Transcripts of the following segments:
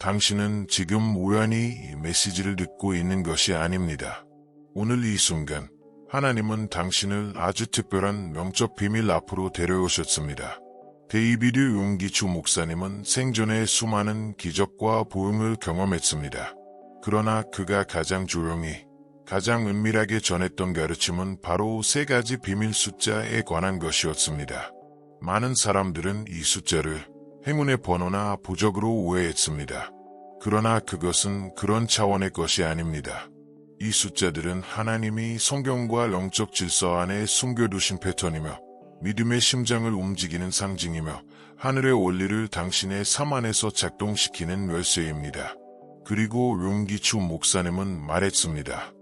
당신은 지금 우연히 이 메시지를 듣고 있는 것이 아닙니다. 오늘 이 순간 하나님은 당신을 아주 특별한 영적 비밀 앞으로 데려오셨습니다. 데이비드 용기추 목사님은 생전에 수많은 기적과 보응을 경험했습니다. 그러나 그가 가장 조용히, 가장 은밀하게 전했던 가르침은 바로 3가지 비밀 숫자에 관한 것이었습니다. 많은 사람들은 이 숫자를 행운의 번호나 부적으로 오해했습니다. 그러나 그것은 그런 차원의 것이 아닙니다. 이 숫자들은 하나님이 성경과 영적 질서 안에 숨겨두신 패턴이며 믿음의 심장을 움직이는 상징이며 하늘의 원리를 당신의 삶 안에서 작동시키는 열쇠입니다. 그리고 용기추 목사님은 말했습니다.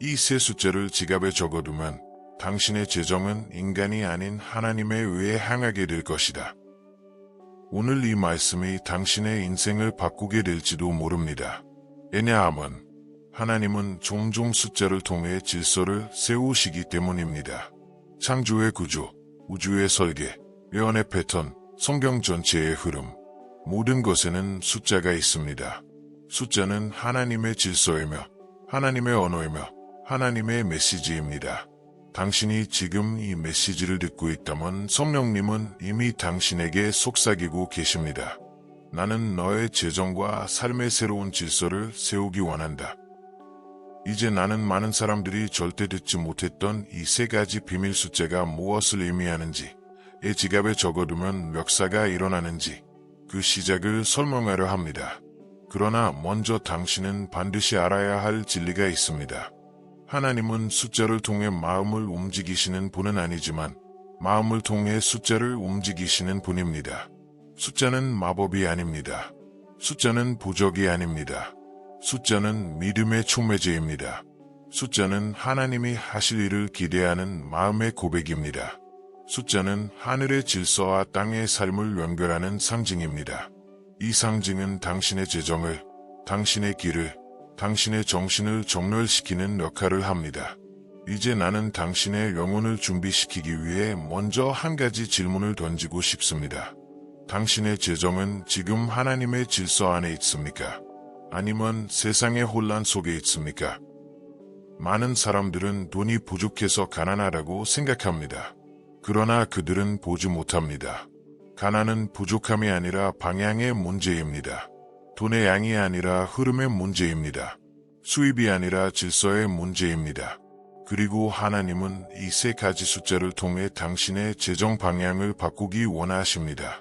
이 3 숫자를 지갑에 적어두면 당신의 재정은 인간이 아닌 하나님에 의해 향하게 될 것이다. 오늘 이 말씀이 당신의 인생을 바꾸게 될지도 모릅니다. 왜냐하면 하나님은 종종 숫자를 통해 질서를 세우시기 때문입니다. 창조의 구조, 우주의 설계, 예언의 패턴, 성경 전체의 흐름, 모든 것에는 숫자가 있습니다. 숫자는 하나님의 질서이며 하나님의 언어이며 하나님의 메시지입니다. 당신이 지금 이 메시지를 듣고 있다면 성령님은 이미 당신에게 속삭이고 계십니다. 나는 너의 재정과 삶의 새로운 질서를 세우기 원한다. 이제 나는 많은 사람들이 절대 듣지 못했던 이 3가지 비밀 숫자가 무엇을 의미하는지, 내 지갑에 적어두면 역사가 일어나는지 그 시작을 설명하려 합니다. 그러나 먼저 당신은 반드시 알아야 할 진리가 있습니다. 하나님은 숫자를 통해 마음을 움직이시는 분은 아니지만 마음을 통해 숫자를 움직이시는 분입니다. 숫자는 마법이 아닙니다. 숫자는 부적이 아닙니다. 숫자는 믿음의 촉매제입니다. 숫자는 하나님이 하실 일을 기대하는 마음의 고백입니다. 숫자는 하늘의 질서와 땅의 삶을 연결하는 상징입니다. 이 상징은 당신의 재정을, 당신의 길을, 당신의 정신을 정렬시키는 역할을 합니다. 이제 나는 당신의 영혼을 준비시키기 위해 먼저 한 가지 질문을 던지고 싶습니다. 당신의 재정은 지금 하나님의 질서 안에 있습니까? 아니면 세상의 혼란 속에 있습니까? 많은 사람들은 돈이 부족해서 가난하다고 생각합니다. 그러나 그들은 보지 못합니다. 가난은 부족함이 아니라 방향의 문제입니다. 돈의 양이 아니라 흐름의 문제입니다. 수입이 아니라 질서의 문제입니다. 그리고 하나님은 이 3가지 숫자를 통해 당신의 재정 방향을 바꾸기 원하십니다.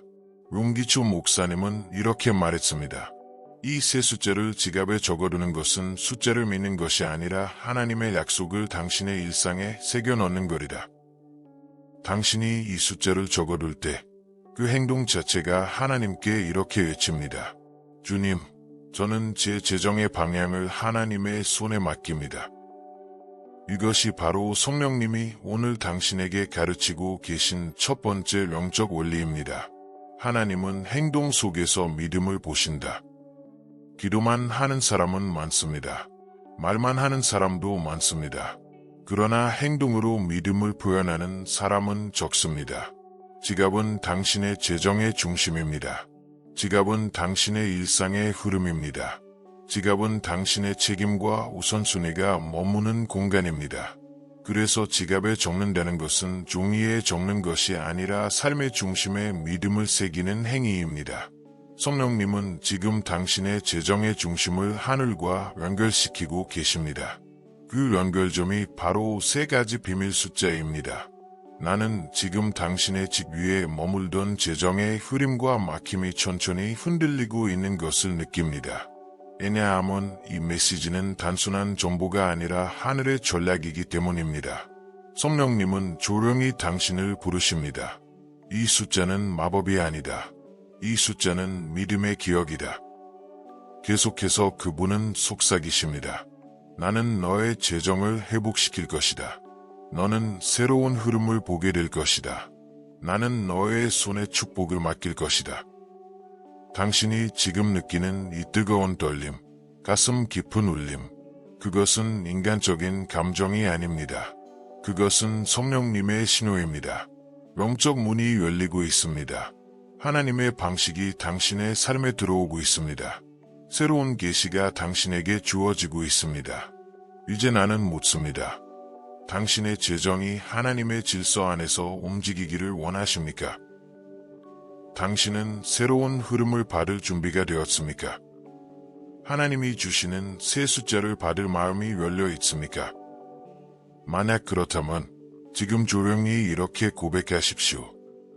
용기추 목사님은 이렇게 말했습니다. 이 3 숫자를 지갑에 적어두는 것은 숫자를 믿는 것이 아니라 하나님의 약속을 당신의 일상에 새겨 넣는 거리다. 당신이 이 숫자를 적어둘 때 그 행동 자체가 하나님께 이렇게 외칩니다. 주님, 저는 제 재정의 방향을 하나님의 손에 맡깁니다. 이것이 바로 성령님이 오늘 당신에게 가르치고 계신 첫 번째 영적 원리입니다. 하나님은 행동 속에서 믿음을 보신다. 기도만 하는 사람은 많습니다. 말만 하는 사람도 많습니다. 그러나 행동으로 믿음을 표현하는 사람은 적습니다. 지갑은 당신의 재정의 중심입니다. 지갑은 당신의 일상의 흐름입니다. 지갑은 당신의 책임과 우선순위가 머무는 공간입니다. 그래서 지갑에 적는다는 것은 종이에 적는 것이 아니라 삶의 중심에 믿음을 새기는 행위입니다. 성령님은 지금 당신의 재정의 중심을 하늘과 연결시키고 계십니다. 그 연결점이 바로 3가지 비밀 숫자입니다. 나는 지금 당신의 직 위에 머물던 재정의 흐름과 막힘이 천천히 흔들리고 있는 것을 느낍니다. 왜냐하면 이 메시지는 단순한 정보가 아니라 하늘의 전략이기 때문입니다. 성령님은 조용히 당신을 부르십니다. 이 숫자는 마법이 아니다. 이 숫자는 믿음의 기억이다. 계속해서 그분은 속삭이십니다. 나는 너의 재정을 회복시킬 것이다. 너는 새로운 흐름을 보게 될 것이다. 나는 너의 손에 축복을 맡길 것이다. 당신이 지금 느끼는 이 뜨거운 떨림, 가슴 깊은 울림, 그것은 인간적인 감정이 아닙니다. 그것은 성령님의 신호입니다. 영적 문이 열리고 있습니다. 하나님의 방식이 당신의 삶에 들어오고 있습니다. 새로운 계시가 당신에게 주어지고 있습니다. 이제 나는 묻습니다. 당신의 재정이 하나님의 질서 안에서 움직이기를 원하십니까? 당신은 새로운 흐름을 받을 준비가 되었습니까? 하나님이 주시는 새 숫자를 받을 마음이 열려 있습니까? 만약 그렇다면 지금 조용히 이렇게 고백하십시오.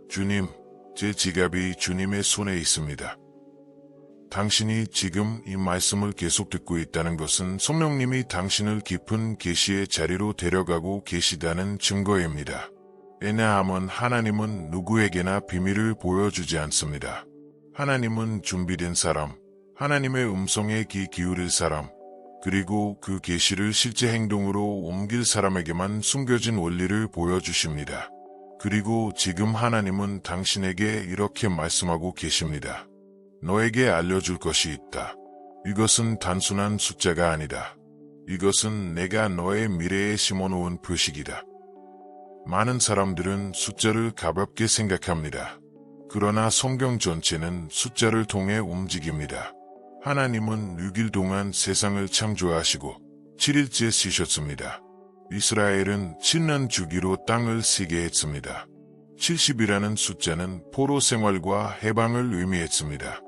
주님, 제 지갑이 주님의 손에 있습니다. 당신이 지금 이 말씀을 계속 듣고 있다는 것은 성령님이 당신을 깊은 계시의 자리로 데려가고 계시다는 증거입니다. 왜냐하면 하나님은 누구에게나 비밀을 보여주지 않습니다. 하나님은 준비된 사람, 하나님의 음성에 귀 기울일 사람, 그리고 그 계시를 실제 행동으로 옮길 사람에게만 숨겨진 원리를 보여주십니다. 그리고 지금 하나님은 당신에게 이렇게 말씀하고 계십니다. 너에게 알려줄 것이 있다. 이것은 단순한 숫자가 아니다. 이것은 내가 너의 미래에 심어놓은 표식이다. 많은 사람들은 숫자를 가볍게 생각합니다. 그러나 성경 전체는 숫자를 통해 움직입니다. 하나님은 6일 동안 세상을 창조하시고 7일째 쉬셨습니다. 이스라엘은 7년 주기로 땅을 쓰게 했습니다. 70이라는 숫자는 포로 생활과 해방을 의미했습니다.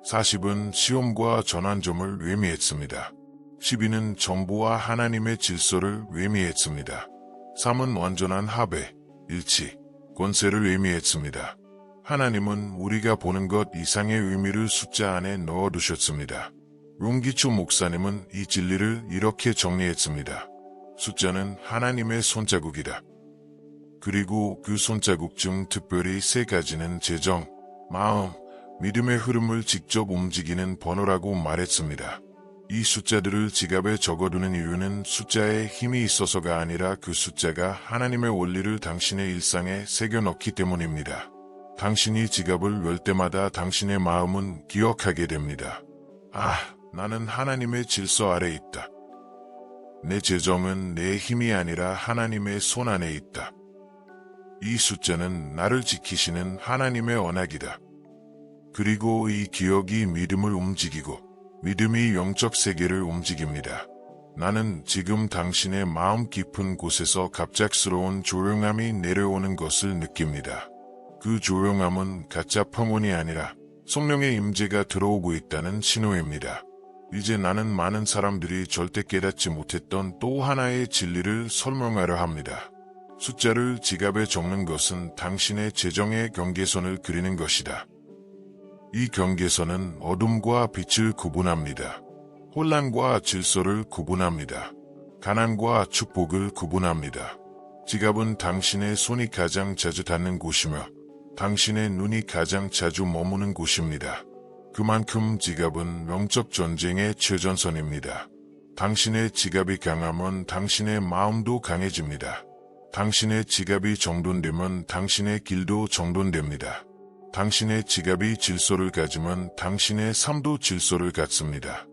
40은 시험과 전환점을 의미했습니다. 12는 정보와 하나님의 질서를 의미했습니다. 3은 완전한 합의, 일치, 권세를 의미했습니다. 하나님은 우리가 보는 것 이상의 의미를 숫자 안에 넣어두셨습니다. 룽기추 목사님은 이 진리를 이렇게 정리했습니다. 숫자는 하나님의 손자국이다. 그리고 그 손자국 중 특별히 세 가지는 재정, 마음, 믿음의 흐름을 직접 움직이는 번호라고 말했습니다. 이 숫자들을 지갑에 적어두는 이유는 숫자에 힘이 있어서가 아니라 그 숫자가 하나님의 원리를 당신의 일상에 새겨넣기 때문입니다. 당신이 지갑을 열 때마다 당신의 마음은 기억하게 됩니다. 나는 하나님의 질서 아래 있다. 내 재정은 내 힘이 아니라 하나님의 손 안에 있다. 이 숫자는 나를 지키시는 하나님의 언약이다. 그리고 이 기억이 믿음을 움직이고 믿음이 영적 세계를 움직입니다. 나는 지금 당신의 마음 깊은 곳에서 갑작스러운 조용함이 내려오는 것을 느낍니다. 그 조용함은 가짜 평온이 아니라 성령의 임재가 들어오고 있다는 신호입니다. 이제 나는 많은 사람들이 절대 깨닫지 못했던 또 하나의 진리를 설명하려 합니다. 숫자를 지갑에 적는 것은 당신의 재정의 경계선을 그리는 것이다. 이 경계선은 어둠과 빛을 구분합니다. 혼란과 질서를 구분합니다. 가난과 축복을 구분합니다. 지갑은 당신의 손이 가장 자주 닿는 곳이며 당신의 눈이 가장 자주 머무는 곳입니다. 그만큼 지갑은 영적 전쟁의 최전선입니다. 당신의 지갑이 강하면 당신의 마음도 강해집니다. 당신의 지갑이 정돈되면 당신의 길도 정돈됩니다. 당신의 지갑이 질서를 가지면 당신의 삶도 질서를 갖습니다.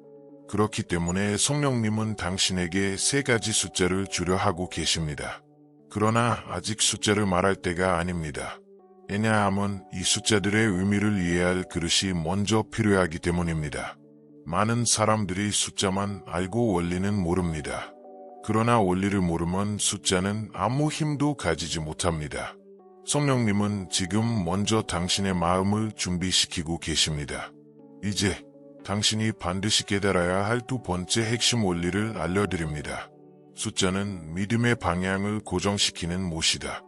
그렇기 때문에 성령님은 당신에게 세 가지 숫자를 주려 하고 계십니다. 그러나 아직 숫자를 말할 때가 아닙니다. 왜냐하면 이 숫자들의 의미를 이해할 그릇이 먼저 필요하기 때문입니다. 많은 사람들이 숫자만 알고 원리는 모릅니다. 그러나 원리를 모르면 숫자는 아무 힘도 가지지 못합니다. 성령님은 지금 먼저 당신의 마음을 준비시키고 계십니다. 이제 당신이 반드시 깨달아야 할 두 번째 핵심 원리를 알려드립니다. 숫자는 믿음의 방향을 고정시키는 못이다.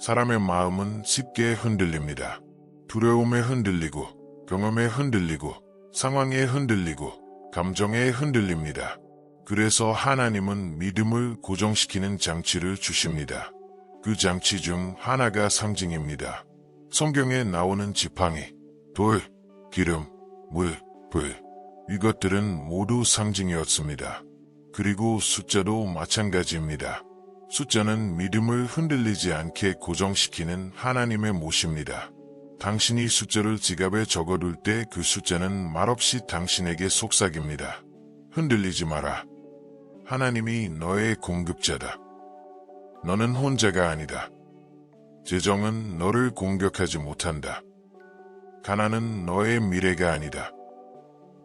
사람의 마음은 쉽게 흔들립니다. 두려움에 흔들리고, 경험에 흔들리고, 상황에 흔들리고, 감정에 흔들립니다. 그래서 하나님은 믿음을 고정시키는 장치를 주십니다. 그 장치 중 하나가 상징입니다. 성경에 나오는 지팡이, 돌, 기름, 물, 불, 이것들은 모두 상징이었습니다. 그리고 숫자도 마찬가지입니다. 숫자는 믿음을 흔들리지 않게 고정시키는 하나님의 못입니다. 당신이 숫자를 지갑에 적어둘 때 그 숫자는 말없이 당신에게 속삭입니다. 흔들리지 마라. 하나님이 너의 공급자다. 너는 혼자가 아니다. 재정은 너를 공격하지 못한다. 가난은 너의 미래가 아니다.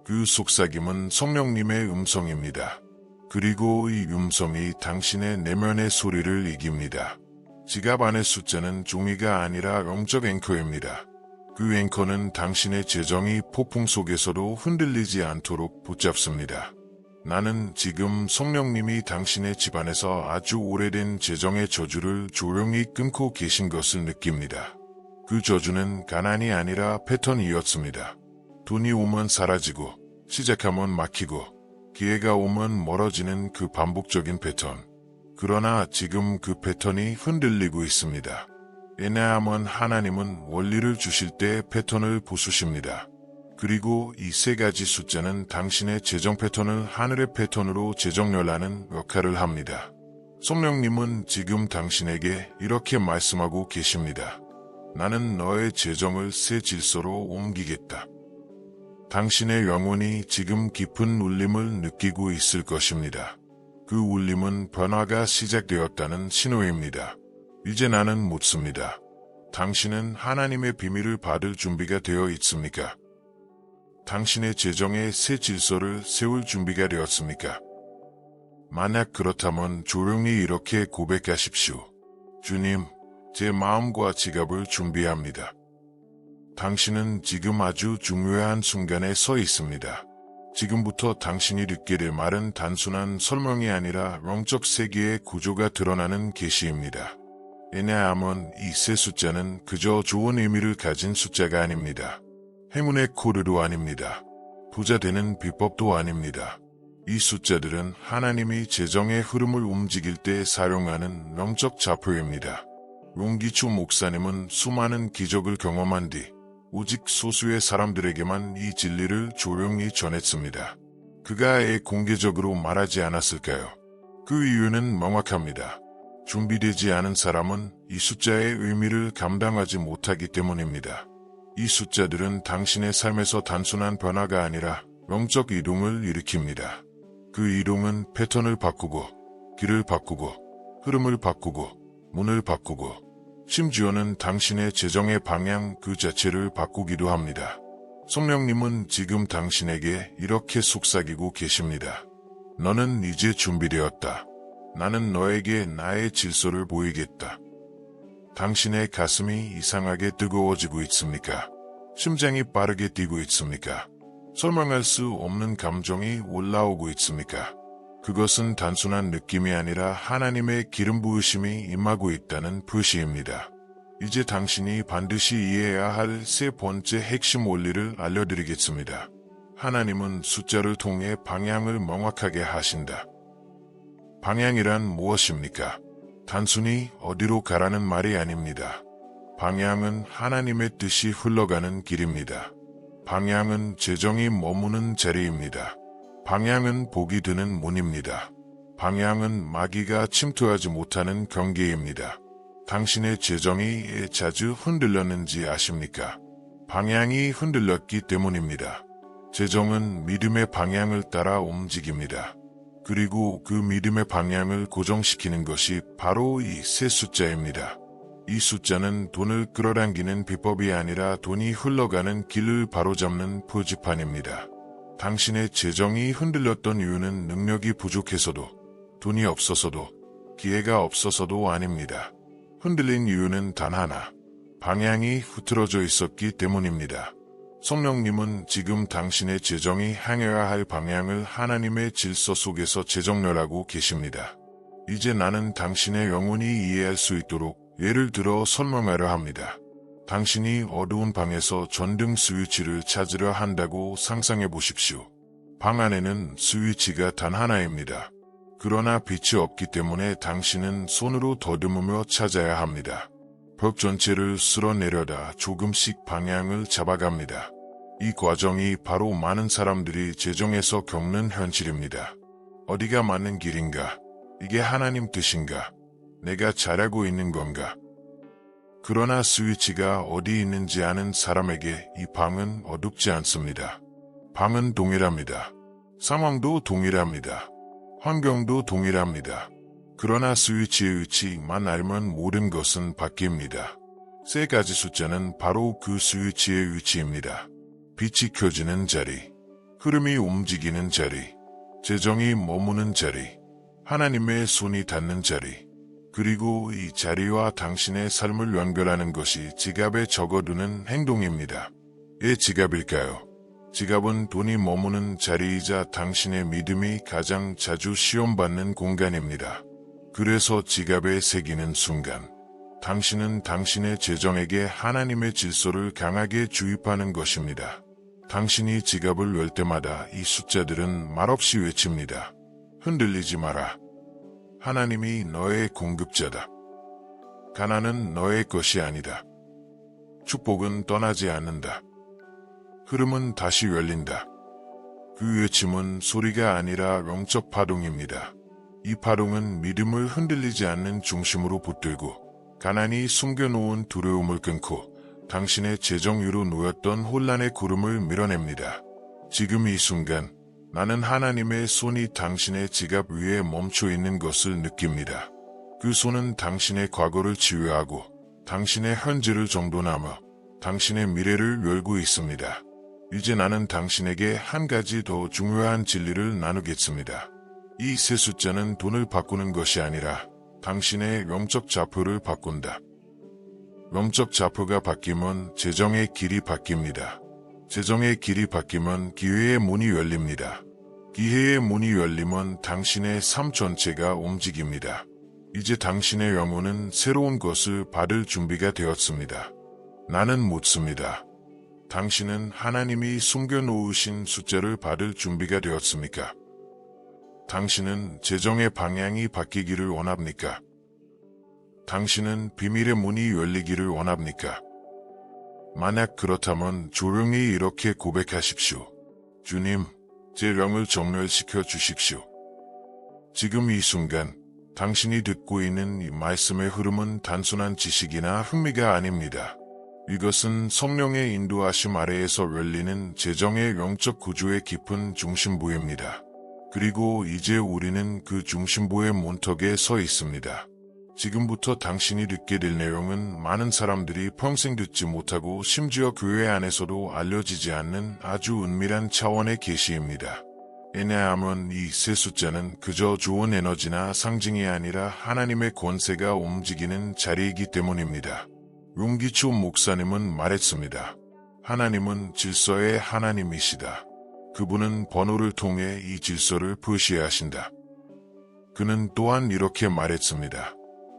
그 속삭임은 성령님의 음성입니다. 그리고 이 음성이 당신의 내면의 소리를 이깁니다. 지갑 안의 숫자는 종이가 아니라 영적 앵커입니다. 그 앵커는 당신의 재정이 폭풍 속에서도 흔들리지 않도록 붙잡습니다. 나는 지금 성령님이 당신의 집안에서 아주 오래된 재정의 저주를 조용히 끊고 계신 것을 느낍니다. 그 저주는 가난이 아니라 패턴이었습니다. 돈이 오면 사라지고, 시작하면 막히고, 기회가 오면 멀어지는 그 반복적인 패턴. 그러나 지금 그 패턴이 흔들리고 있습니다. 왜냐하면 하나님은 원리를 주실 때 패턴을 부수십니다. 그리고 이 세 가지 숫자는 당신의 재정 패턴을 하늘의 패턴으로 재정렬하는 역할을 합니다. 성령님은 지금 당신에게 이렇게 말씀하고 계십니다. 나는 너의 재정을 새 질서로 옮기겠다. 당신의 영혼이 지금 깊은 울림을 느끼고 있을 것입니다. 그 울림은 변화가 시작되었다는 신호입니다. 이제 나는 묻습니다. 당신은 하나님의 비밀을 받을 준비가 되어 있습니까? 당신의 재정의 새 질서를 세울 준비가 되었습니까? 만약 그렇다면 조용히 이렇게 고백하십시오. 주님, 제 마음과 지갑을 준비합니다. 당신은 지금 아주 중요한 순간에 서 있습니다. 지금부터 당신이 듣게 될 말은 단순한 설명이 아니라 영적 세계의 구조가 드러나는 계시입니다. 왜냐하면 이 세 숫자는 그저 좋은 의미를 가진 숫자가 아닙니다. 행운의 코드도 아닙니다. 부자 되는 비법도 아닙니다. 이 숫자들은 하나님이 재정의 흐름을 움직일 때 사용하는 영적 좌표입니다. 용기추 목사님은 수많은 기적을 경험한 뒤 오직 소수의 사람들에게만 이 진리를 조용히 전했습니다. 그가 왜 공개적으로 말하지 않았을까요? 그 이유는 명확합니다. 준비되지 않은 사람은 이 숫자의 의미를 감당하지 못하기 때문입니다. 이 숫자들은 당신의 삶에서 단순한 변화가 아니라 영적 이동을 일으킵니다. 그 이동은 패턴을 바꾸고, 길을 바꾸고, 흐름을 바꾸고, 문을 바꾸고, 심지어는 당신의 재정의 방향 그 자체를 바꾸기도 합니다. 성령님은 지금 당신에게 이렇게 속삭이고 계십니다. 너는 이제 준비되었다. 나는 너에게 나의 질서를 보이겠다. 당신의 가슴이 이상하게 뜨거워지고 있습니까? 심장이 빠르게 뛰고 있습니까? 설명할 수 없는 감정이 올라오고 있습니까? 그것은 단순한 느낌이 아니라 하나님의 기름 부으심이 임하고 있다는 표시입니다. 이제 당신이 반드시 이해해야 할 세 번째 핵심 원리를 알려드리겠습니다. 하나님은 숫자를 통해 방향을 명확하게 하신다. 방향이란 무엇입니까? 단순히 어디로 가라는 말이 아닙니다. 방향은 하나님의 뜻이 흘러가는 길입니다. 방향은 재정이 머무는 자리입니다. 방향은 복이 드는 문입니다. 방향은 마귀가 침투하지 못하는 경계입니다. 당신의 재정이 왜 자주 흔들렸는지 아십니까? 방향이 흔들렸기 때문입니다. 재정은 믿음의 방향을 따라 움직입니다. 그리고 그 믿음의 방향을 고정시키는 것이 바로 이 세 숫자입니다. 이 숫자는 돈을 끌어당기는 비법이 아니라 돈이 흘러가는 길을 바로잡는 표지판입니다. 당신의 재정이 흔들렸던 이유는 능력이 부족해서도, 돈이 없어서도, 기회가 없어서도 아닙니다. 흔들린 이유는 단 하나, 방향이 흐트러져 있었기 때문입니다. 성령님은 지금 당신의 재정이 향해야 할 방향을 하나님의 질서 속에서 재정렬하고 계십니다. 이제 나는 당신의 영혼이 이해할 수 있도록 예를 들어 설명하려 합니다. 당신이 어두운 방에서 전등 스위치를 찾으려 한다고 상상해 보십시오. 방 안에는 스위치가 단 하나입니다. 그러나 빛이 없기 때문에 당신은 손으로 더듬으며 찾아야 합니다. 벽 전체를 쓸어내려다 조금씩 방향을 잡아갑니다. 이 과정이 바로 많은 사람들이 재정에서 겪는 현실입니다. 어디가 맞는 길인가? 이게 하나님 뜻인가? 내가 잘하고 있는 건가? 그러나 스위치가 어디 있는지 아는 사람에게 이 방은 어둡지 않습니다. 방은 동일합니다. 상황도 동일합니다. 환경도 동일합니다. 그러나 스위치의 위치만 알면 모든 것은 바뀝니다. 세 가지 숫자는 바로 그 스위치의 위치입니다. 빛이 켜지는 자리, 흐름이 움직이는 자리, 재정이 머무는 자리, 하나님의 손이 닿는 자리, 그리고 이 자리와 당신의 삶을 연결하는 것이 지갑에 적어두는 행동입니다. 왜 지갑일까요? 지갑은 돈이 머무는 자리이자 당신의 믿음이 가장 자주 시험받는 공간입니다. 그래서 지갑에 새기는 순간, 당신은 당신의 재정에게 하나님의 질서를 강하게 주입하는 것입니다. 당신이 지갑을 열 때마다 이 숫자들은 말없이 외칩니다. 흔들리지 마라. 하나님이 너의 공급자다. 가난은 너의 것이 아니다. 축복은 떠나지 않는다. 흐름은 다시 열린다. 그 외침은 소리가 아니라 영적 파동입니다. 이 파동은 믿음을 흔들리지 않는 중심으로 붙들고 가난이 숨겨놓은 두려움을 끊고 당신의 재정 위로 놓였던 혼란의 구름을 밀어냅니다. 지금 이 순간 나는 하나님의 손이 당신의 지갑 위에 멈춰 있는 것을 느낍니다. 그 손은 당신의 과거를 치유하고 당신의 현재를 정돈하며 당신의 미래를 열고 있습니다. 이제 나는 당신에게 한 가지 더 중요한 진리를 나누겠습니다. 이 세 숫자는 돈을 바꾸는 것이 아니라 당신의 영적 좌표를 바꾼다. 영적 좌표가 바뀌면 재정의 길이 바뀝니다. 재정의 길이 바뀌면 기회의 문이 열립니다. 기회의 문이 열리면 당신의 삶 전체가 움직입니다. 이제 당신의 영혼은 새로운 것을 받을 준비가 되었습니다. 나는 묻습니다. 당신은 하나님이 숨겨놓으신 숫자를 받을 준비가 되었습니까? 당신은 재정의 방향이 바뀌기를 원합니까? 당신은 비밀의 문이 열리기를 원합니까? 만약 그렇다면 조용히 이렇게 고백하십시오. 주님, 제 영을 정렬시켜 주십시오. 지금 이 순간 당신이 듣고 있는 이 말씀의 흐름은 단순한 지식이나 흥미가 아닙니다. 이것은 성령의 인도하심 아래에서 열리는 재정의 영적 구조의 깊은 중심부입니다. 그리고 이제 우리는 그 중심부의 문턱에 서 있습니다. 지금부터 당신이 듣게 될 내용은 많은 사람들이 평생 듣지 못하고 심지어 교회 안에서도 알려지지 않는 아주 은밀한 차원의 계시입니다. 왜냐하면 이 세 숫자는 그저 좋은 에너지나 상징이 아니라 하나님의 권세가 움직이는 자리이기 때문입니다. 윤기초 목사님은 말했습니다. 하나님은 질서의 하나님이시다. 그분은 번호를 통해 이 질서를 표시하신다. 그는 또한 이렇게 말했습니다.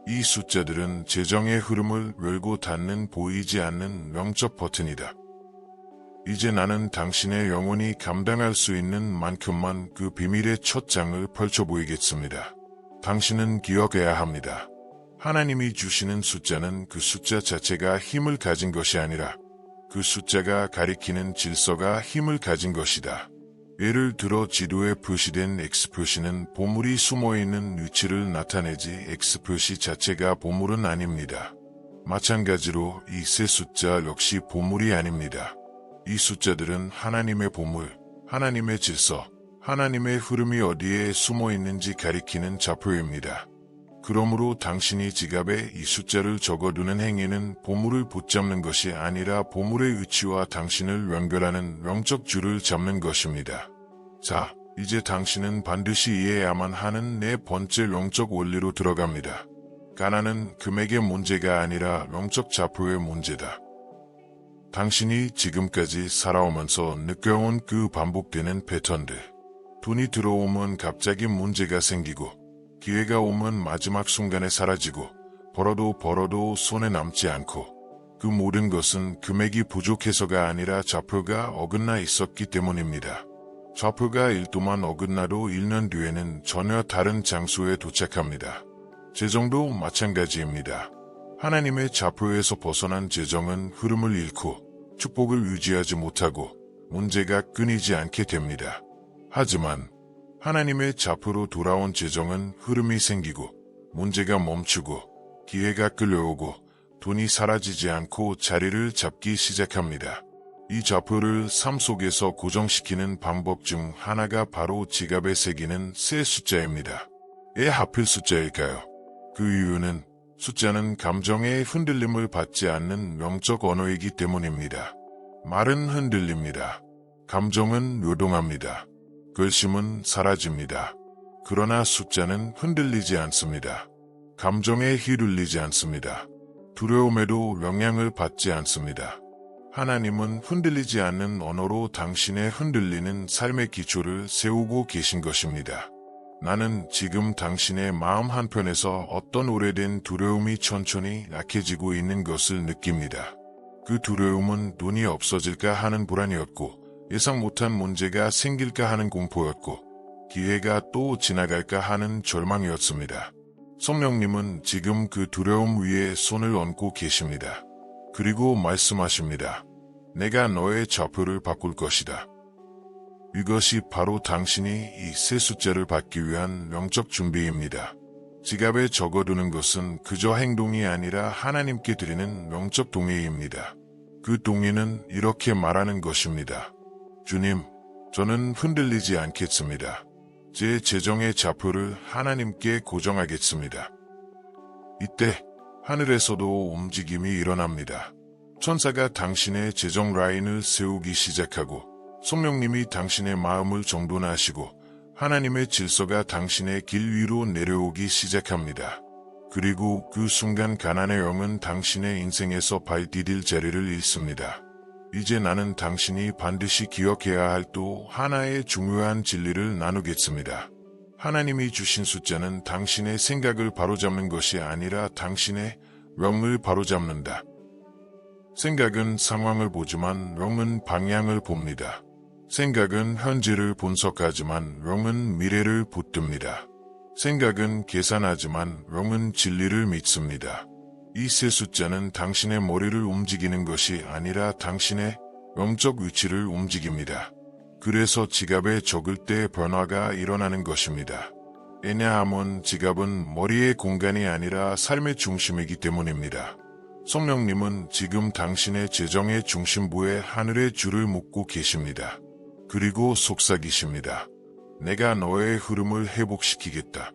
이 숫자들은 재정의 흐름을 열고 닫는 보이지 않는 영적 버튼이다. 이제 나는 당신의 영혼이 감당할 수 있는 만큼만 그 비밀의 첫 장을 펼쳐 보이겠습니다. 당신은 기억해야 합니다. 하나님이 주시는 숫자는 그 숫자 자체가 힘을 가진 것이 아니라 그 숫자가 가리키는 질서가 힘을 가진 것이다. 예를 들어 지도에 표시된 X표시는 보물이 숨어있는 위치를 나타내지 X표시 자체가 보물은 아닙니다. 마찬가지로 이 세 숫자 역시 보물이 아닙니다. 이 숫자들은 하나님의 보물, 하나님의 질서, 하나님의 흐름이 어디에 숨어있는지 가리키는 좌표입니다. 그러므로 당신이 지갑에 이 숫자를 적어두는 행위는 보물을 붙잡는 것이 아니라 보물의 위치와 당신을 연결하는 영적 줄을 잡는 것입니다. 자, 이제 당신은 반드시 이해해야만 하는 네 번째 영적 원리로 들어갑니다. 가난은 금액의 문제가 아니라 영적 좌표의 문제다. 당신이 지금까지 살아오면서 느껴온 그 반복되는 패턴들. 돈이 들어오면 갑자기 문제가 생기고 기회가 오면 마지막 순간에 사라지고 벌어도 손에 남지 않고 그 모든 것은 금액이 부족해서가 아니라 좌표가 어긋나 있었기 때문입니다. 좌표가 1도만 어긋나도 1년 뒤에는 전혀 다른 장소에 도착합니다. 재정도 마찬가지입니다. 하나님의 좌표에서 벗어난 재정은 흐름을 잃고 축복을 유지하지 못하고 문제가 끊이지 않게 됩니다. 하지만 하나님의 좌표로 돌아온 재정은 흐름이 생기고 문제가 멈추고 기회가 끌려오고 돈이 사라지지 않고 자리를 잡기 시작합니다. 이 좌표를 삶 속에서 고정시키는 방법 중 하나가 바로 지갑에 새기는 세 숫자입니다. 왜 하필 숫자일까요? 그 이유는 숫자는 감정의 흔들림을 받지 않는 영적 언어이기 때문입니다. 말은 흔들립니다. 감정은 요동합니다. 결심은 사라집니다. 그러나 숫자는 흔들리지 않습니다. 감정에 휘둘리지 않습니다. 두려움에도 영향을 받지 않습니다. 하나님은 흔들리지 않는 언어로 당신의 흔들리는 삶의 기초를 세우고 계신 것입니다. 나는 지금 당신의 마음 한편에서 어떤 오래된 두려움이 천천히 약해지고 있는 것을 느낍니다. 그 두려움은 돈이 없어질까 하는 불안이었고, 예상 못한 문제가 생길까 하는 공포였고, 기회가 또 지나갈까 하는 절망이었습니다. 성령님은 지금 그 두려움 위에 손을 얹고 계십니다. 그리고 말씀하십니다. 내가 너의 좌표를 바꿀 것이다. 이것이 바로 당신이 이 새 숫자를 받기 위한 영적 준비입니다. 지갑에 적어두는 것은 그저 행동이 아니라 하나님께 드리는 영적 동의입니다. 그 동의는 이렇게 말하는 것입니다. 주님, 저는 흔들리지 않겠습니다. 제 재정의 좌표를 하나님께 고정하겠습니다. 이때 하늘에서도 움직임이 일어납니다. 천사가 당신의 재정 라인을 세우기 시작하고 성령님이 당신의 마음을 정돈하시고 하나님의 질서가 당신의 길 위로 내려오기 시작합니다. 그리고 그 순간 가난의 영은 당신의 인생에서 발 디딜 자리를 잃습니다. 이제 나는 당신이 반드시 기억해야 할 또 하나의 중요한 진리를 나누겠습니다. 하나님이 주신 숫자는 당신의 생각을 바로잡는 것이 아니라 당신의 영을 바로잡는다. 생각은 상황을 보지만 영은 방향을 봅니다. 생각은 현재를 분석하지만 영은 미래를 붙듭니다. 생각은 계산하지만 영은 진리를 믿습니다. 이 세 숫자는 당신의 머리를 움직이는 것이 아니라 당신의 영적 위치를 움직입니다. 그래서 지갑에 적을 때 변화가 일어나는 것입니다. 왜냐하면 지갑은 머리의 공간이 아니라 삶의 중심이기 때문입니다. 성령님은 지금 당신의 재정의 중심부에 하늘의 줄을 묶고 계십니다. 그리고 속삭이십니다. 내가 너의 흐름을 회복시키겠다.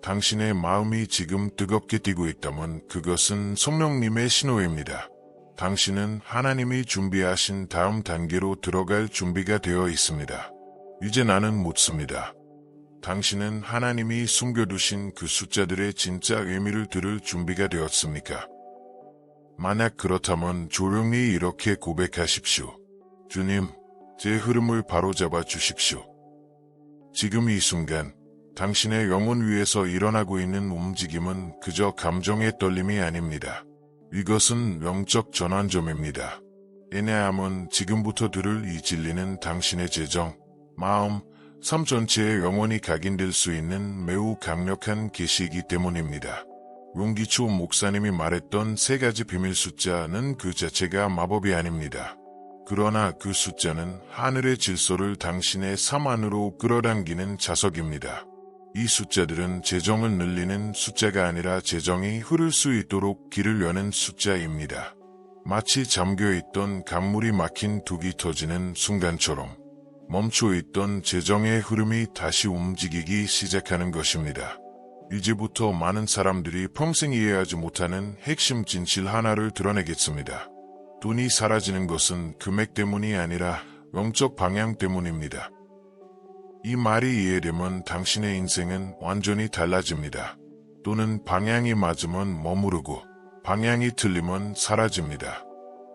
당신의 마음이 지금 뜨겁게 뛰고 있다면 그것은 성령님의 신호입니다. 당신은 하나님이 준비하신 다음 단계로 들어갈 준비가 되어 있습니다. 이제 나는 묻습니다. 당신은 하나님이 숨겨두신 그 숫자들의 진짜 의미를 들을 준비가 되었습니까? 만약 그렇다면 조용히 이렇게 고백하십시오. 주님, 제 흐름을 바로잡아 주십시오. 지금 이 순간 당신의 영혼 위에서 일어나고 있는 움직임은 그저 감정의 떨림이 아닙니다. 이것은 영적 전환점입니다. 왜냐하면 지금부터 들을 이 진리는 당신의 재정, 마음, 삶 전체에 영원히 각인될 수 있는 매우 강력한 계시이기 때문입니다. 용기초 목사님이 말했던 세 가지 비밀 숫자는 그 자체가 마법이 아닙니다. 그러나 그 숫자는 하늘의 질서를 당신의 삶 안으로 끌어당기는 자석입니다. 이 숫자들은 재정을 늘리는 숫자가 아니라 재정이 흐를 수 있도록 길을 여는 숫자입니다. 마치 잠겨있던 강물이 막힌 둑이 터지는 순간처럼 멈춰있던 재정의 흐름이 다시 움직이기 시작하는 것입니다. 이제부터 많은 사람들이 평생 이해하지 못하는 핵심 진실 하나를 드러내겠습니다. 돈이 사라지는 것은 금액 때문이 아니라 영적 방향 때문입니다. 이 말이 이해되면 당신의 인생은 완전히 달라집니다. 돈은 방향이 맞으면 머무르고 방향이 틀리면 사라집니다.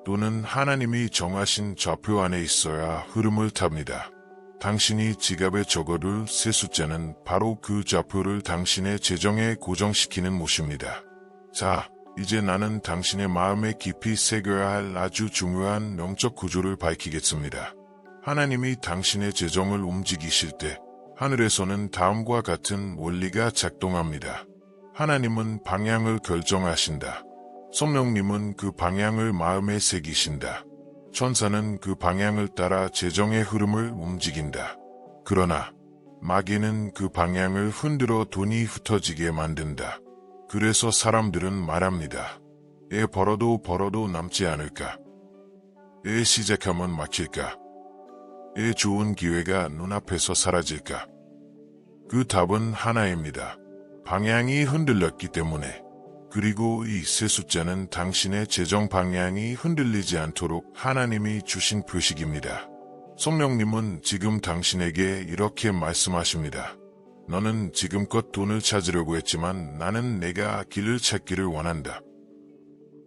돈은 하나님이 정하신 좌표 안에 있어야 흐름을 탑니다. 당신이 지갑에 적어둘 세 숫자는 바로 그 좌표를 당신의 재정에 고정시키는 못입니다. 자, 이제 나는 당신의 마음에 깊이 새겨야 할 아주 중요한 영적 구조를 밝히겠습니다. 하나님이 당신의 재정을 움직이실 때 하늘에서는 다음과 같은 원리가 작동합니다. 하나님은 방향을 결정하신다. 성령님은 그 방향을 마음에 새기신다. 천사는 그 방향을 따라 재정의 흐름을 움직인다. 그러나 마귀는 그 방향을 흔들어 돈이 흩어지게 만든다. 그래서 사람들은 말합니다. 벌어도 남지 않을까? 시작하면 막힐까? 좋은 기회가 눈앞에서 사라질까? 그 답은 하나입니다. 방향이 흔들렸기 때문에. 그리고 이 세 숫자는 당신의 재정 방향이 흔들리지 않도록 하나님이 주신 표식입니다. 성령님은 지금 당신에게 이렇게 말씀하십니다. 너는 지금껏 돈을 찾으려고 했지만 나는 내가 길을 찾기를 원한다.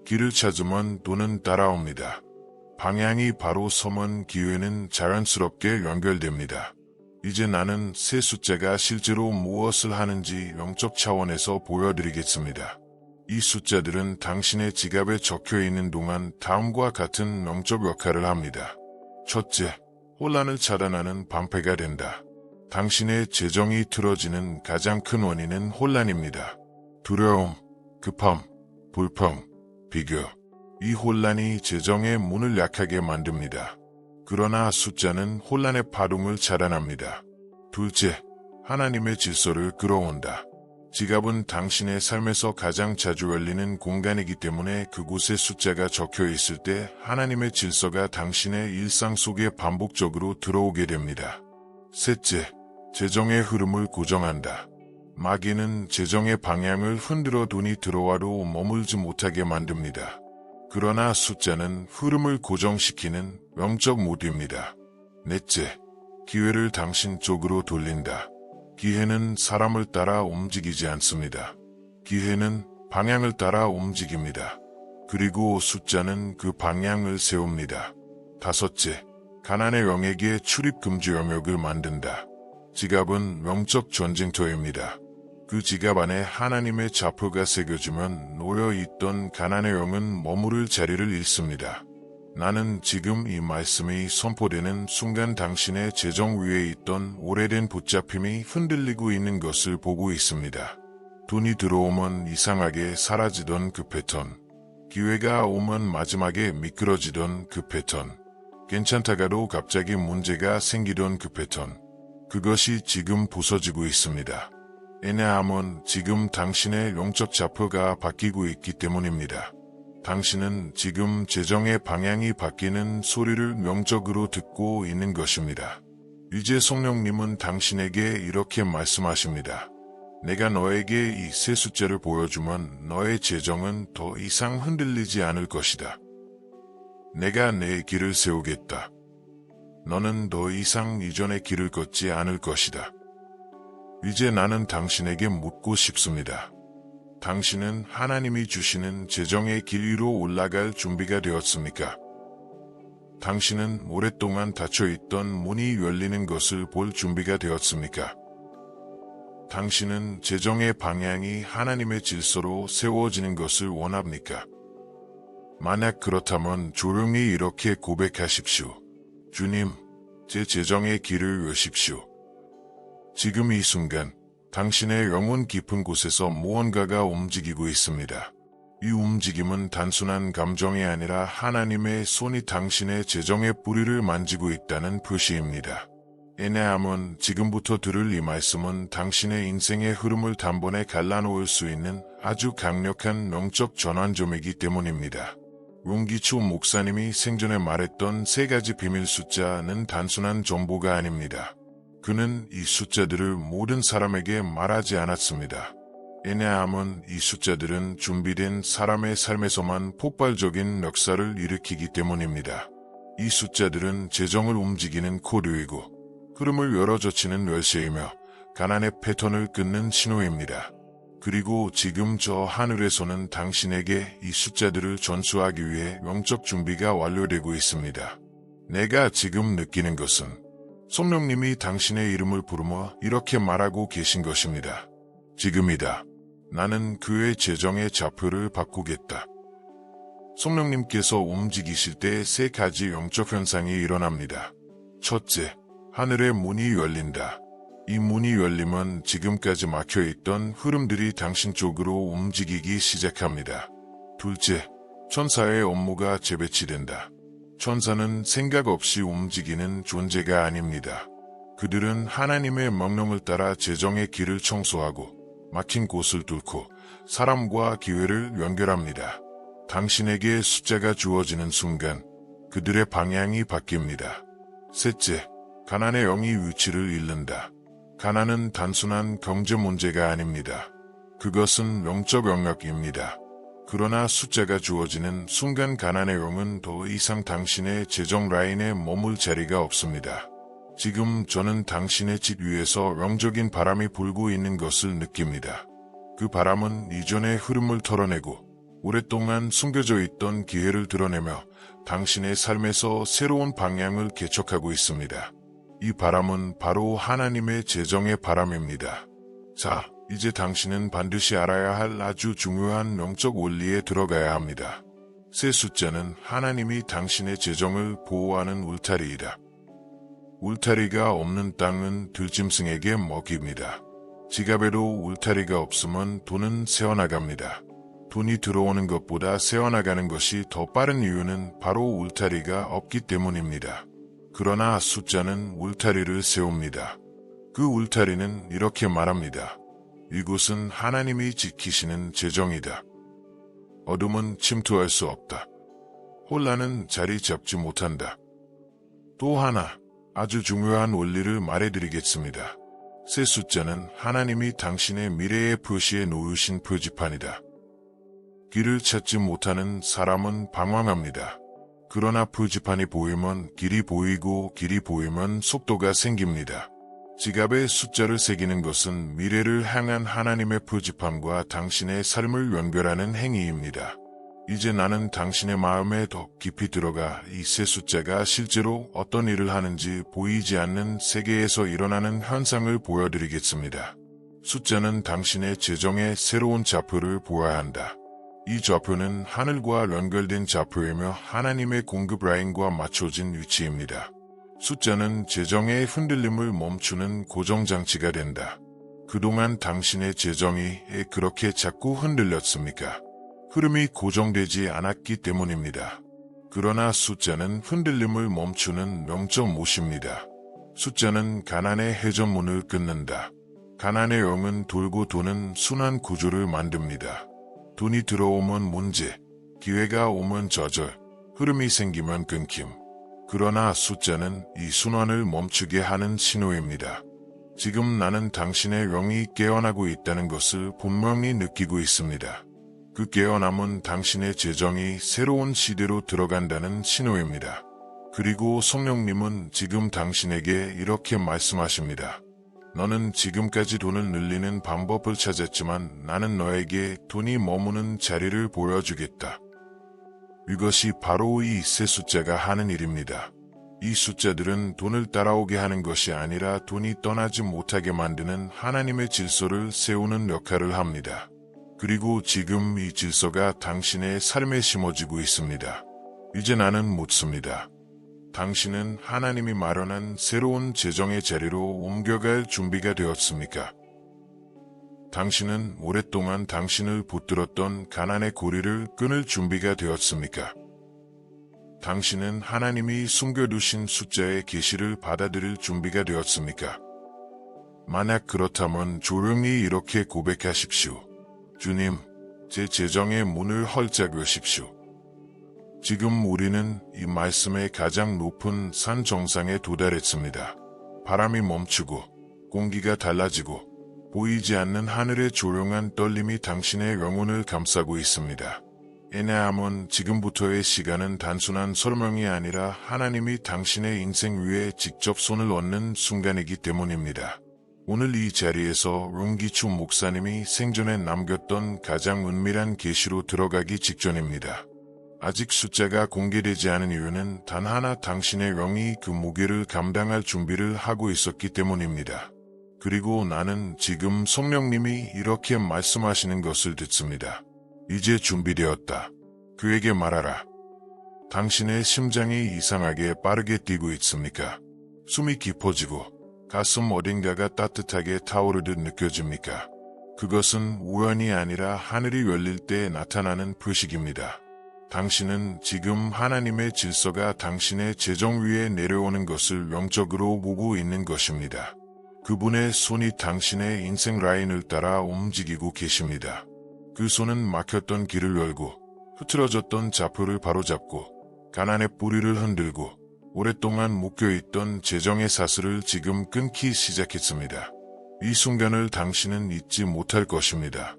길을 찾으면 돈은 따라옵니다. 방향이 바로 서면 기회는 자연스럽게 연결됩니다. 이제 나는 세 숫자가 실제로 무엇을 하는지 영적 차원에서 보여드리겠습니다. 이 숫자들은 당신의 지갑에 적혀있는 동안 다음과 같은 영적 역할을 합니다. 첫째, 혼란을 차단하는 방패가 된다. 당신의 재정이 틀어지는 가장 큰 원인은 혼란입니다. 두려움, 급함, 불평, 비교. 이 혼란이 재정의 문을 약하게 만듭니다. 그러나 숫자는 혼란의 파동을 차단합니다. 둘째, 하나님의 질서를 끌어온다. 지갑은 당신의 삶에서 가장 자주 열리는 공간이기 때문에 그곳에 숫자가 적혀 있을 때 하나님의 질서가 당신의 일상 속에 반복적으로 들어오게 됩니다. 셋째, 재정의 흐름을 고정한다. 마귀는 재정의 방향을 흔들어 돈이 들어와도 머물지 못하게 만듭니다. 그러나 숫자는 흐름을 고정시키는 영적 모드입니다. 넷째, 기회를 당신 쪽으로 돌린다. 기회는 사람을 따라 움직이지 않습니다. 기회는 방향을 따라 움직입니다. 그리고 숫자는 그 방향을 세웁니다. 다섯째, 가난의 영에게 출입 금지 영역을 만든다. 지갑은 영적 전쟁터입니다. 그 지갑 안에 하나님의 좌표가 새겨지면 놓여있던 가난의 영은 머무를 자리를 잃습니다. 나는 지금 이 말씀이 선포되는 순간 당신의 재정 위에 있던 오래된 붙잡힘이 흔들리고 있는 것을 보고 있습니다. 돈이 들어오면 이상하게 사라지던 그 패턴. 기회가 오면 마지막에 미끄러지던 그 패턴. 괜찮다가도 갑자기 문제가 생기던 그 패턴. 그것이 지금 부서지고 있습니다. 왜냐하면 지금 당신의 영적 좌표가 바뀌고 있기 때문입니다. 당신은 지금 재정의 방향이 바뀌는 소리를 명적으로 듣고 있는 것입니다. 이제 성령님은 당신에게 이렇게 말씀하십니다. 내가 너에게 이 세 숫자를 보여주면 너의 재정은 더 이상 흔들리지 않을 것이다. 내가 내 길을 세우겠다. 너는 더 이상 이전의 길을 걷지 않을 것이다. 이제 나는 당신에게 묻고 싶습니다. 당신은 하나님이 주시는 재정의 길 위로 올라갈 준비가 되었습니까? 당신은 오랫동안 닫혀있던 문이 열리는 것을 볼 준비가 되었습니까? 당신은 재정의 방향이 하나님의 질서로 세워지는 것을 원합니까? 만약 그렇다면 조용히 이렇게 고백하십시오. 주님, 제 재정의 길을 여십시오. 지금 이 순간 당신의 영혼 깊은 곳에서 무언가가 움직이고 있습니다. 이 움직임은 단순한 감정이 아니라 하나님의 손이 당신의 재정의 뿌리를 만지고 있다는 표시입니다. 왜냐하면 지금부터 들을 이 말씀은 당신의 인생의 흐름을 단번에 갈라놓을 수 있는 아주 강력한 영적 전환점이기 때문입니다. 롱기추 목사님이 생전에 말했던 세 가지 비밀 숫자는 단순한 정보가 아닙니다. 그는 이 숫자들을 모든 사람에게 말하지 않았습니다. 왜냐하면 이 숫자들은 준비된 사람의 삶에서만 폭발적인 역사를 일으키기 때문입니다. 이 숫자들은 재정을 움직이는 코드이고 흐름을 열어젖히는 열쇠이며 가난의 패턴을 끊는 신호입니다. 그리고 지금 저 하늘에서는 당신에게 이 숫자들을 전수하기 위해 영적 준비가 완료되고 있습니다. 내가 지금 느끼는 것은 성령님이 당신의 이름을 부르며 이렇게 말하고 계신 것입니다. 지금이다. 나는 그의 재정의 좌표를 바꾸겠다. 성령님께서 움직이실 때 세 가지 영적 현상이 일어납니다. 첫째, 하늘의 문이 열린다. 이 문이 열리면 지금까지 막혀있던 흐름들이 당신 쪽으로 움직이기 시작합니다. 둘째, 천사의 업무가 재배치된다. 천사는 생각 없이 움직이는 존재가 아닙니다. 그들은 하나님의 명령을 따라 재정의 길을 청소하고 막힌 곳을 뚫고 사람과 기회를 연결합니다. 당신에게 숫자가 주어지는 순간 그들의 방향이 바뀝니다. 셋째, 가난의 영이 위치를 잃는다. 가난은 단순한 경제 문제가 아닙니다. 그것은 영적 영역입니다. 그러나 숫자가 주어지는 순간 가난의 영은 더 이상 당신의 재정 라인에 머물 자리가 없습니다. 지금 저는 당신의 집 위에서 영적인 바람이 불고 있는 것을 느낍니다. 그 바람은 이전의 흐름을 털어내고 오랫동안 숨겨져 있던 기회를 드러내며 당신의 삶에서 새로운 방향을 개척하고 있습니다. 이 바람은 바로 하나님의 재정의 바람입니다. 자, 이제 당신은 반드시 알아야 할 아주 중요한 영적 원리에 들어가야 합니다. 새 숫자는 하나님이 당신의 재정을 보호하는 울타리이다. 울타리가 없는 땅은 들짐승에게 먹힙니다. 지갑에도 울타리가 없으면 돈은 새어나갑니다. 돈이 들어오는 것보다 새어나가는 것이 더 빠른 이유는 바로 울타리가 없기 때문입니다. 그러나 숫자는 울타리를 세웁니다. 그 울타리는 이렇게 말합니다. 이곳은 하나님이 지키시는 재정이다. 어둠은 침투할 수 없다. 혼란은 자리 잡지 못한다. 또 하나, 아주 중요한 원리를 말해드리겠습니다. 새 숫자는 하나님이 당신의 미래의 표시에 놓으신 표지판이다. 길을 찾지 못하는 사람은 방황합니다. 그러나 표지판이 보이면 길이 보이고 길이 보이면 속도가 생깁니다. 지갑에 숫자를 새기는 것은 미래를 향한 하나님의 표지판과 당신의 삶을 연결하는 행위입니다. 이제 나는 당신의 마음에 더 깊이 들어가 이 새 숫자가 실제로 어떤 일을 하는지 보이지 않는 세계에서 일어나는 현상을 보여드리겠습니다. 숫자는 당신의 재정의 새로운 좌표를 보아야 한다. 이 좌표는 하늘과 연결된 좌표이며 하나님의 공급 라인과 맞춰진 위치입니다. 숫자는 재정의 흔들림을 멈추는 고정장치가 된다. 그동안 당신의 재정이 그렇게 자꾸 흔들렸습니까? 흐름이 고정되지 않았기 때문입니다. 그러나 숫자는 흔들림을 멈추는 0.5입니다. 숫자는 가난의 해전문을 끊는다. 가난의 영은 돌고 도는 순환 구조를 만듭니다. 돈이 들어오면 문제, 기회가 오면 저절, 흐름이 생기면 끊김. 그러나 숫자는 이 순환을 멈추게 하는 신호입니다. 지금 나는 당신의 영이 깨어나고 있다는 것을 분명히 느끼고 있습니다. 그 깨어남은 당신의 재정이 새로운 시대로 들어간다는 신호입니다. 그리고 성령님은 지금 당신에게 이렇게 말씀하십니다. 너는 지금까지 돈을 늘리는 방법을 찾았지만 나는 너에게 돈이 머무는 자리를 보여주겠다. 이것이 바로 이 새 숫자가 하는 일입니다. 이 숫자들은 돈을 따라오게 하는 것이 아니라 돈이 떠나지 못하게 만드는 하나님의 질서를 세우는 역할을 합니다. 그리고 지금 이 질서가 당신의 삶에 심어지고 있습니다. 이제 나는 묻습니다. 당신은 하나님이 마련한 새로운 재정의 자리로 옮겨갈 준비가 되었습니까? 당신은 오랫동안 당신을 붙들었던 가난의 고리를 끊을 준비가 되었습니까? 당신은 하나님이 숨겨두신 숫자의 계시를 받아들일 준비가 되었습니까? 만약 그렇다면 조용히 이렇게 고백하십시오. 주님, 제 재정의 문을 활짝 여십시오. 지금 우리는 이 말씀의 가장 높은 산 정상에 도달했습니다. 바람이 멈추고 공기가 달라지고 보이지 않는 하늘의 조용한 떨림이 당신의 영혼을 감싸고 있습니다. 왜냐하면 지금부터의 시간은 단순한 설명이 아니라 하나님이 당신의 인생 위에 직접 손을 얹는 순간이기 때문입니다. 오늘 이 자리에서 룽기추 목사님이 생전에 남겼던 가장 은밀한 계시로 들어가기 직전입니다. 아직 숫자가 공개되지 않은 이유는 단 하나, 당신의 영이 그 무게를 감당할 준비를 하고 있었기 때문입니다. 그리고 나는 지금 성령님이 이렇게 말씀하시는 것을 듣습니다. 이제 준비되었다. 그에게 말하라. 당신의 심장이 이상하게 빠르게 뛰고 있습니까? 숨이 깊어지고 가슴 어딘가가 따뜻하게 타오르듯 느껴집니까? 그것은 우연이 아니라 하늘이 열릴 때 나타나는 표식입니다. 당신은 지금 하나님의 질서가 당신의 재정 위에 내려오는 것을 영적으로 보고 있는 것입니다. 그분의 손이 당신의 인생 라인을 따라 움직이고 계십니다. 그 손은 막혔던 길을 열고 흐트러졌던 좌표를 바로잡고 가난의 뿌리를 흔들고 오랫동안 묶여있던 재정의 사슬을 지금 끊기 시작했습니다. 이 순간을 당신은 잊지 못할 것입니다.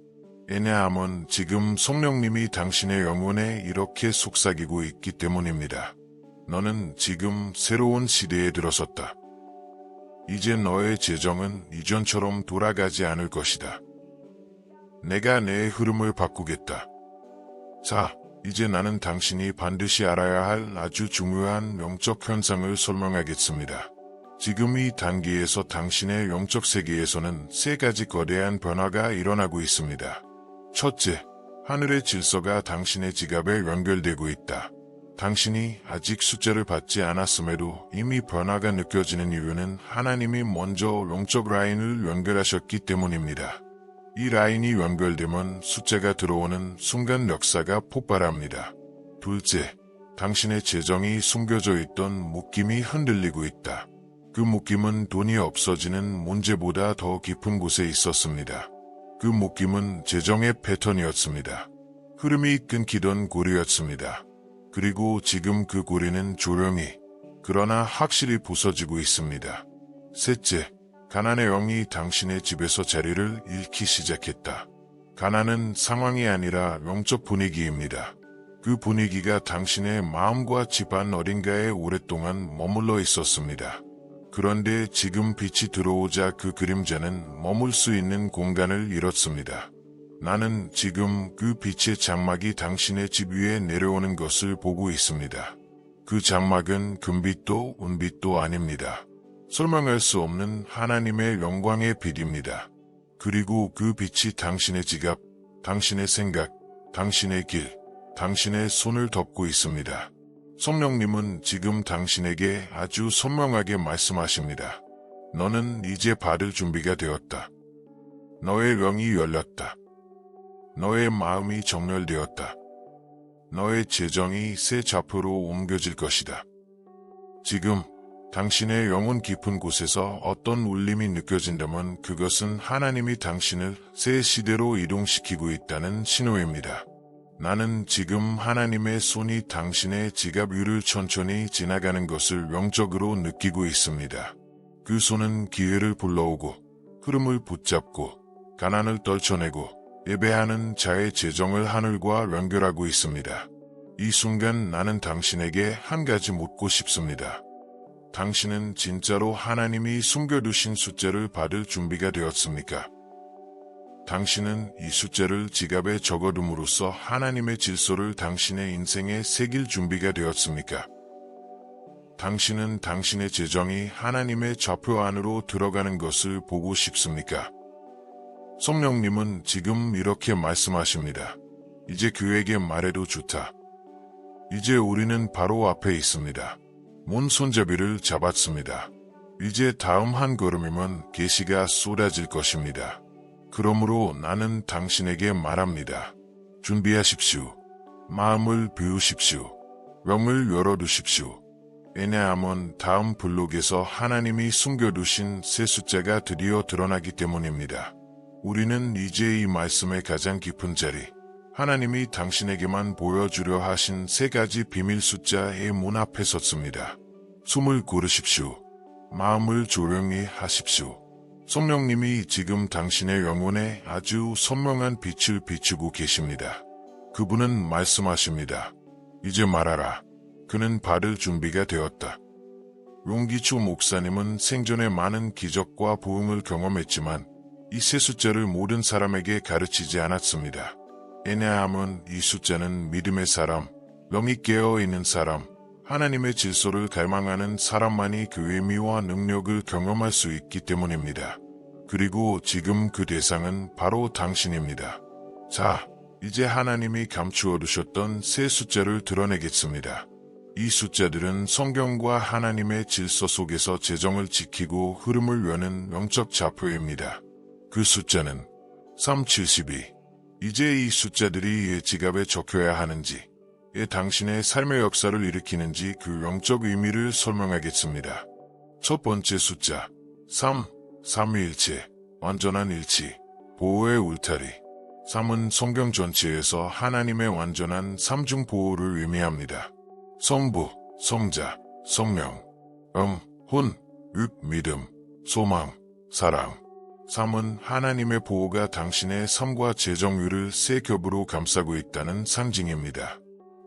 왜냐하면 지금 성령님이 당신의 영혼에 이렇게 속삭이고 있기 때문입니다. 너는 지금 새로운 시대에 들어섰다. 이제 너의 재정은 이전처럼 돌아가지 않을 것이다. 내가 내 흐름을 바꾸겠다. 자, 이제 나는 당신이 반드시 알아야 할 아주 중요한 영적 현상을 설명하겠습니다. 지금 이 단계에서 당신의 영적 세계에서는 세 가지 거대한 변화가 일어나고 있습니다. 첫째, 하늘의 질서가 당신의 지갑에 연결되고 있다. 당신이 아직 숫자를 받지 않았음에도 이미 변화가 느껴지는 이유는 하나님이 먼저 영적 라인을 연결하셨기 때문입니다. 이 라인이 연결되면 숫자가 들어오는 순간 역사가 폭발합니다. 둘째, 당신의 재정이 숨겨져 있던 묶임이 흔들리고 있다. 그 묶임은 돈이 없어지는 문제보다 더 깊은 곳에 있었습니다. 그 묶임은 재정의 패턴이었습니다. 흐름이 끊기던 고리였습니다. 그리고 지금 그 고리는 조용히, 그러나 확실히 부서지고 있습니다. 셋째, 가난의 영이 당신의 집에서 자리를 잃기 시작했다. 가난은 상황이 아니라 영적 분위기입니다. 그 분위기가 당신의 마음과 집안 어딘가에 오랫동안 머물러 있었습니다. 그런데 지금 빛이 들어오자 그 그림자는 머물 수 있는 공간을 잃었습니다. 나는 지금 그 빛의 장막이 당신의 집 위에 내려오는 것을 보고 있습니다. 그 장막은 금빛도 은빛도 아닙니다. 설명할 수 없는 하나님의 영광의 빛입니다. 그리고 그 빛이 당신의 지갑, 당신의 생각, 당신의 길, 당신의 손을 덮고 있습니다. 성령님은 지금 당신에게 아주 선명하게 말씀하십니다. 너는 이제 받을 준비가 되었다. 너의 영이 열렸다. 너의 마음이 정렬되었다. 너의 재정이 새 좌표로 옮겨질 것이다. 지금 당신의 영혼 깊은 곳에서 어떤 울림이 느껴진다면 그것은 하나님이 당신을 새 시대로 이동시키고 있다는 신호입니다. 나는 지금 하나님의 손이 당신의 지갑 위를 천천히 지나가는 것을 영적으로 느끼고 있습니다. 그 손은 기회를 불러오고 흐름을 붙잡고 가난을 떨쳐내고 예배하는 자의 재정을 하늘과 연결하고 있습니다. 이 순간 나는 당신에게 한 가지 묻고 싶습니다. 당신은 진짜로 하나님이 숨겨두신 숫자를 받을 준비가 되었습니까? 당신은 이 숫자를 지갑에 적어둠으로써 하나님의 질서를 당신의 인생에 새길 준비가 되었습니까? 당신은 당신의 재정이 하나님의 좌표 안으로 들어가는 것을 보고 싶습니까? 성령님은 지금 이렇게 말씀하십니다. 이제 그에게 말해도 좋다. 이제 우리는 바로 앞에 있습니다. 문 손잡이를 잡았습니다. 이제 다음 한 걸음이면 계시가 쏟아질 것입니다. 그러므로 나는 당신에게 말합니다. 준비하십시오. 마음을 비우십시오. 영을 열어두십시오. 왜냐하면 다음 블록에서 하나님이 숨겨두신 새 숫자가 드디어 드러나기 때문입니다. 우리는 이제 이 말씀의 가장 깊은 자리, 하나님이 당신에게만 보여주려 하신 세 가지 비밀 숫자의 문 앞에 섰습니다. 숨을 고르십시오. 마음을 조용히 하십시오. 성령님이 지금 당신의 영혼에 아주 선명한 빛을 비추고 계십니다. 그분은 말씀하십니다. 이제 말하라. 그는 받을 준비가 되었다. 용기초 목사님은 생전에 많은 기적과 부흥을 경험했지만 이 세 숫자를 모든 사람에게 가르치지 않았습니다. 왜냐하면 이 숫자는 믿음의 사람, 영이 깨어있는 사람, 하나님의 질서를 갈망하는 사람만이 그 의미와 능력을 경험할 수 있기 때문입니다. 그리고 지금 그 대상은 바로 당신입니다. 자, 이제 하나님이 감추어 두셨던 세 숫자를 드러내겠습니다. 이 숫자들은 성경과 하나님의 질서 속에서 재정을 지키고 흐름을 여는 영적 좌표입니다. 그 숫자는 372. 이제 이 숫자들이 왜 지갑에 적혀야 하는지, 왜 당신의 삶의 역사를 일으키는지 그 영적 의미를 설명하겠습니다. 첫 번째 숫자 3, 삼위일체, 완전한 일치, 보호의 울타리. 3은 성경 전체에서 하나님의 완전한 삼중 보호를 의미합니다. 성부, 성자, 성령, 혼, 육, 믿음, 소망, 사랑. 3은 하나님의 보호가 당신의 삶과 재정위를 세 겹으로 감싸고 있다는 상징입니다.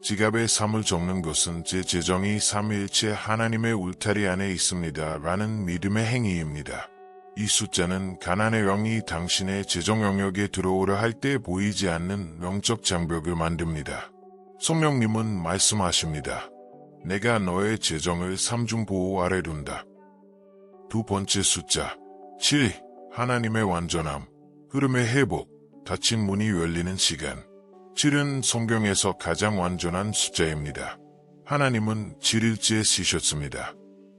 지갑에 3을 적는 것은 제 재정이 삼위일체 하나님의 울타리 안에 있습니다 라는 믿음의 행위입니다. 이 숫자는 가난의 영이 당신의 재정 영역에 들어오려 할 때 보이지 않는 영적 장벽을 만듭니다. 성령님은 말씀하십니다. 내가 너의 재정을 삼중 보호 아래 둔다. 두 번째 숫자 7. 하나님의 완전함, 흐름의 회복, 닫힌 문이 열리는 시간. 7은 성경에서 가장 완전한 숫자입니다. 하나님은 7일째 쉬셨습니다.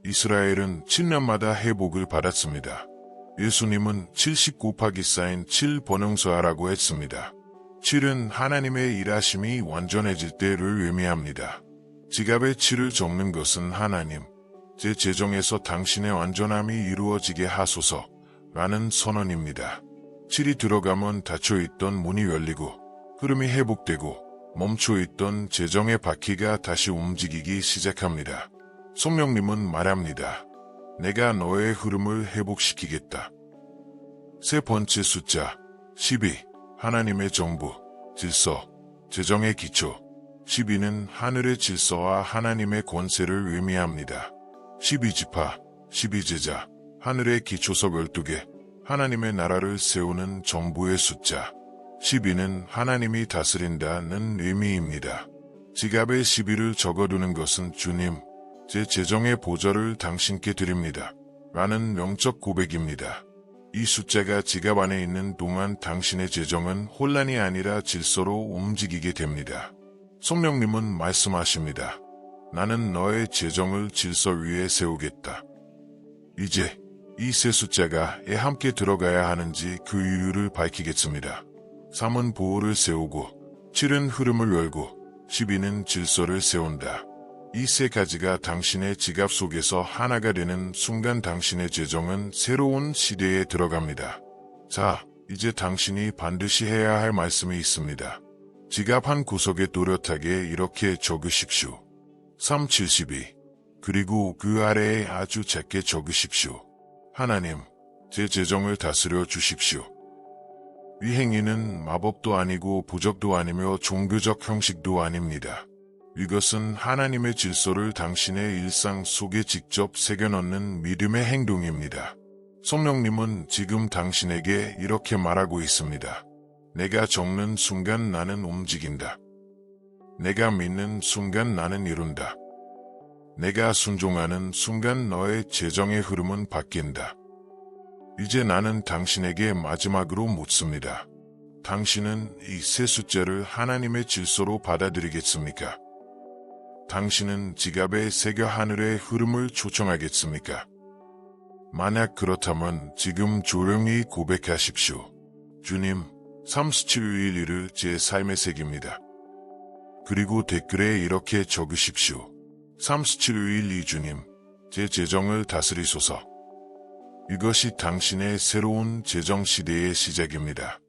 이스라엘은 7년마다 회복을 받았습니다. 예수님은 70 곱하기 사인 7 번영서하라고 했습니다. 7은 하나님의 일하심이 완전해질 때를 의미합니다. 지갑에 7을 적는 것은 하나님, 제 재정에서 당신의 완전함이 이루어지게 하소서 라는 선언입니다. 7이 들어가면 닫혀있던 문이 열리고 흐름이 회복되고 멈춰있던 재정의 바퀴가 다시 움직이기 시작합니다. 성령님은 말합니다. 내가 너의 흐름을 회복시키겠다. 세 번째 숫자 12. 하나님의 정부, 질서, 재정의 기초. 12는 하늘의 질서와 하나님의 권세를 의미합니다. 12지파, 12제자, 하늘의 기초석 12개, 하나님의 나라를 세우는 정부의 숫자. 12는 하나님이 다스린다는 의미입니다. 지갑에 12를 적어두는 것은 주님, 제 재정의 보좌를 당신께 드립니다. 라는 영적 고백입니다. 이 숫자가 지갑 안에 있는 동안 당신의 재정은 혼란이 아니라 질서로 움직이게 됩니다. 성령님은 말씀하십니다. 나는 너의 재정을 질서 위에 세우겠다. 이제 이 세 숫자가 왜 함께 들어가야 하는지 그 이유를 밝히겠습니다. 3은 보호를 세우고 7은 흐름을 열고 12는 질서를 세운다. 이 세 가지가 당신의 지갑 속에서 하나가 되는 순간 당신의 재정은 새로운 시대에 들어갑니다. 자, 이제 당신이 반드시 해야 할 말씀이 있습니다. 지갑 한 구석에 또렷하게 이렇게 적으십시오. 372. 그리고 그 아래에 아주 작게 적으십시오. 하나님, 제 재정을 다스려 주십시오. 이 행위는 마법도 아니고 부적도 아니며 종교적 형식도 아닙니다. 이것은 하나님의 질서를 당신의 일상 속에 직접 새겨넣는 믿음의 행동입니다. 성령님은 지금 당신에게 이렇게 말하고 있습니다. 내가 적는 순간 나는 움직인다. 내가 믿는 순간 나는 이룬다. 내가 순종하는 순간 너의 재정의 흐름은 바뀐다. 이제 나는 당신에게 마지막으로 묻습니다. 당신은 이 세 숫자를 하나님의 질서로 받아들이겠습니까? 당신은 지갑에 새겨 하늘의 흐름을 초청하겠습니까? 만약 그렇다면 지금 조용히 고백하십시오. 주님, 3711을 제 삶에 새깁니다. 그리고 댓글에 이렇게 적으십시오. 3712 주님, 제 재정을 다스리소서. 이것이 당신의 새로운 재정 시대의 시작입니다.